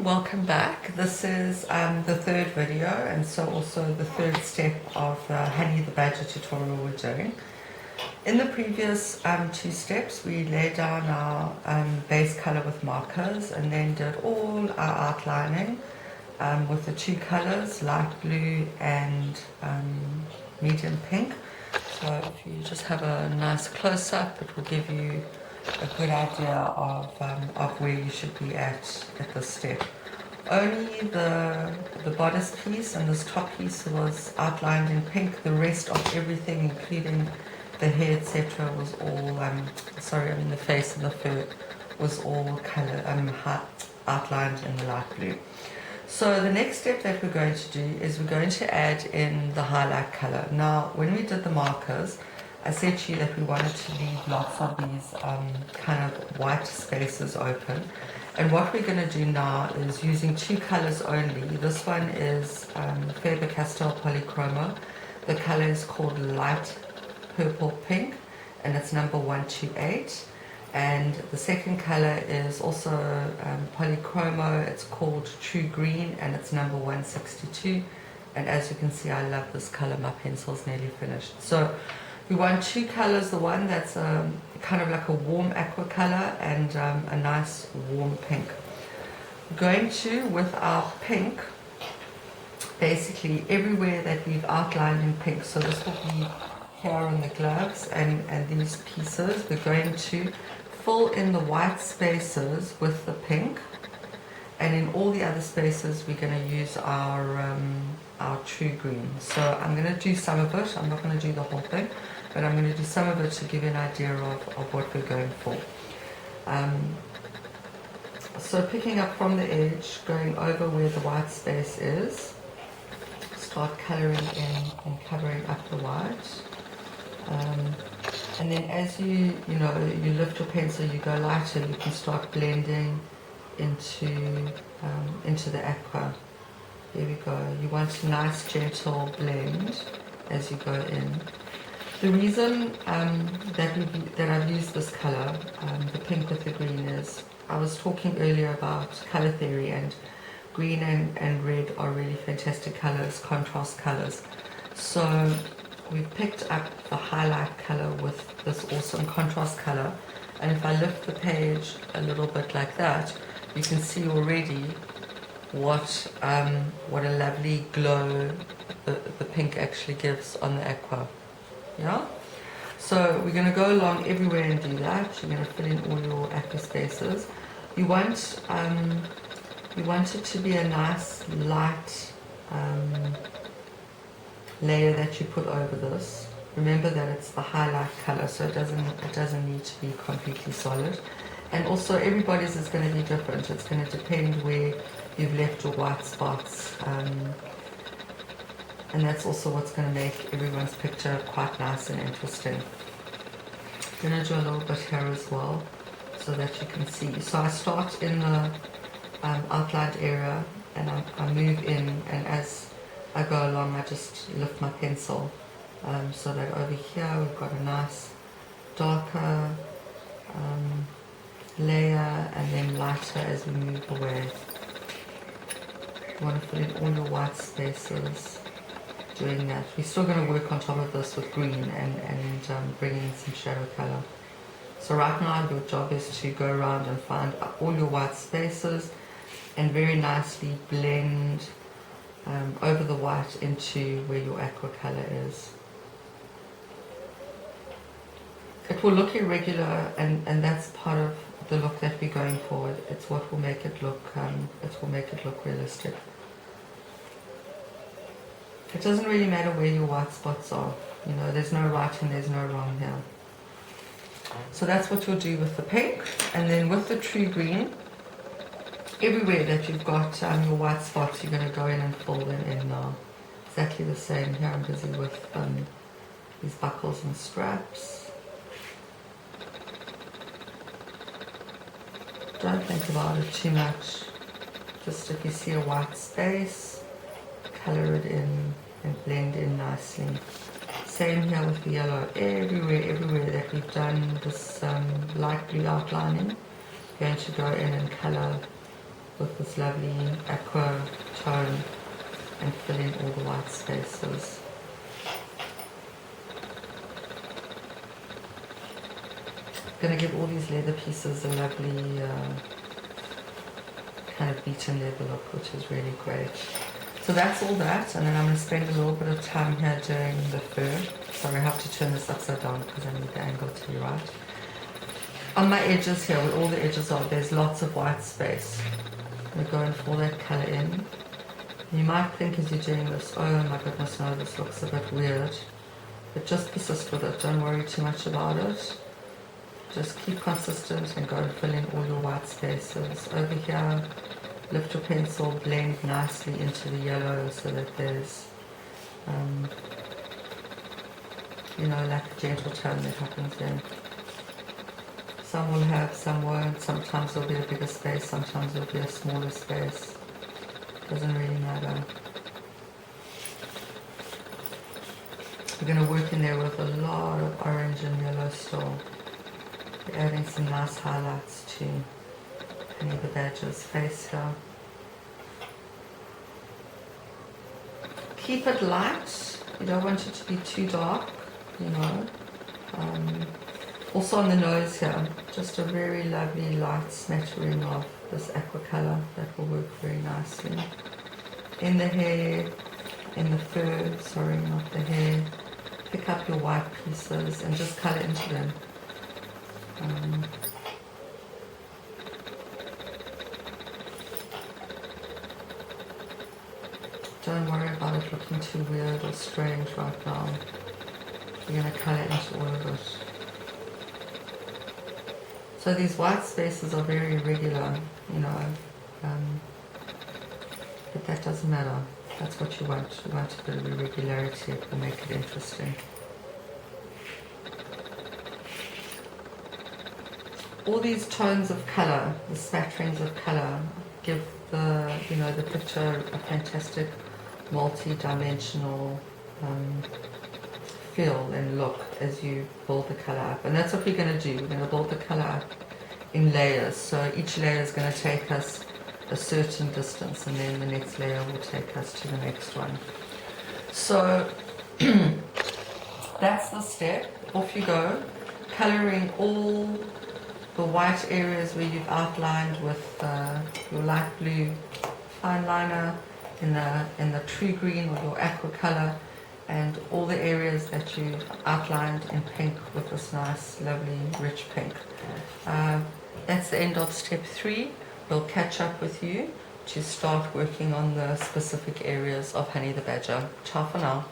everyone, welcome back. This is the third video and so also the third step of the Honey the Badger tutorial we're doing. In the previous two steps we laid down our base color with markers and then did all our outlining with the two colors, light blue and medium pink. So if you just have a nice close-up, it will give you a good idea of where you should be at this step. Only the bodice piece and this top piece was outlined in pink. The rest of everything, including the hair, etc., was all the face and the fur was all outlined in the light blue. So the next step that we're going to do is we're going to add in the highlight color. Now, when we did the markers, I said to you that we wanted to leave lots of these kind of white spaces open. And what we're going to do now is using two colors only. This one is Faber-Castell Polychromo. The color is called Light Purple Pink, and it's number 128. And the second color is also Polychromo. It's called True Green, and it's number 162. And as you can see, I love this color. My pencil's nearly finished. So we want two colors, the one that's kind of like a warm aqua color and a nice warm pink. We're going to, with our pink, basically everywhere that we've outlined in pink, so this will be here on the gloves and these pieces, we're going to fill in the white spaces with the pink, and in all the other spaces we're going to use our true green. So I'm going to do some of it, I'm not going to do the whole thing, but I'm going to do some of it to give you an idea of what we're going for. So picking up from the edge, going over where the white space is, start colouring in and covering up the white. And then as you lift your pencil, you go lighter, you can start blending into the aqua. There we go. You want a nice gentle blend as you go in. The reason that I've used this color, the pink with the green, is I was talking earlier about color theory, and green and red are really fantastic colors, contrast colors. So we've picked up the highlight color with this awesome contrast color, and if I lift the page a little bit like that, you can see already what a lovely glow the pink actually gives on the aqua. Yeah? So we're going to go along everywhere and do that. You're going to fill in all your aqua spaces. You want it to be a nice light layer that you put over this. Remember that it's the highlight color, so it doesn't need to be completely solid. And also everybody's is going to be different. It's going to depend where you've left your white spots. And that's also what's going to make everyone's picture quite nice and interesting. I'm going to do a little bit here as well so that you can see. So I start in the outlined area and I move in, and as I go along I just lift my pencil so that over here we've got a nice darker layer and then lighter as we move away. You want to fill in all your white spaces. Doing that. We're still going to work on top of this with green and bring in some shadow color. So right now your job is to go around and find all your white spaces and very nicely blend over the white into where your aqua color is. It will look irregular, and that's part of the look that we're going for. It's what will make it look realistic. It doesn't really matter where your white spots are. You know, there's no right and there's no wrong here. So that's what you'll do with the pink. And then with the true green, everywhere that you've got your white spots, you're going to go in and fill them in now. Exactly the same here. I'm busy with these buckles and straps. Don't think about it too much. Just if you see a white space, color it in and blend in nicely. Same here with the yellow. Everywhere that we've done this light blue outlining, going to go in and color with this lovely aqua tone and fill in all the white spaces. I'm going to give all these leather pieces a lovely kind of beaten leather look, which is really great. So that's all that, and then I'm going to spend a little bit of time here doing the fur. Sorry, I have to turn this upside down because I need the angle to be right. On my edges here, where all the edges are, there's lots of white space. I'm going for that colour in. You might think as you're doing this, oh my goodness, no, this looks a bit weird. But just persist with it, don't worry too much about it. Just keep consistent and go and fill in all your white spaces. Over here, lift your pencil, blend nicely into the yellow so that there's, you know, like a gentle tone that happens there. Some will have, some won't. Sometimes there'll be a bigger space, sometimes there'll be a smaller space. Doesn't really matter. We're going to work in there with a lot of orange and yellow still. We're adding some nice highlights to Honey the Badger's face here. Keep it light. You don't want it to be too dark, you know. Also on the nose here, just a very lovely light smattering of this aqua colour that will work very nicely. In the hair, in the fur, sorry, not the hair. Pick up your white pieces and just colour into them. Don't worry about it looking too weird or strange right now. We're going to colour into all of it. So these white spaces are very irregular, you know, but that doesn't matter. That's what you want. You want a bit of irregularity. It will make it interesting. All these tones of colour, the smatterings of colour, give the, you know, the picture a fantastic multi-dimensional feel and look as you build the colour up. And that's what we're going to do. We're going to build the colour up in layers. So each layer is going to take us a certain distance, and then the next layer will take us to the next one. So that's the step. Off you go, colouring all the white areas where you've outlined with your light blue fine liner, in the true green or your aqua colour, and all the areas that you've outlined in pink with this nice, lovely, rich pink. That's the end of step 3. We'll catch up with you to start working on the specific areas of Honey the Badger. Ciao for now.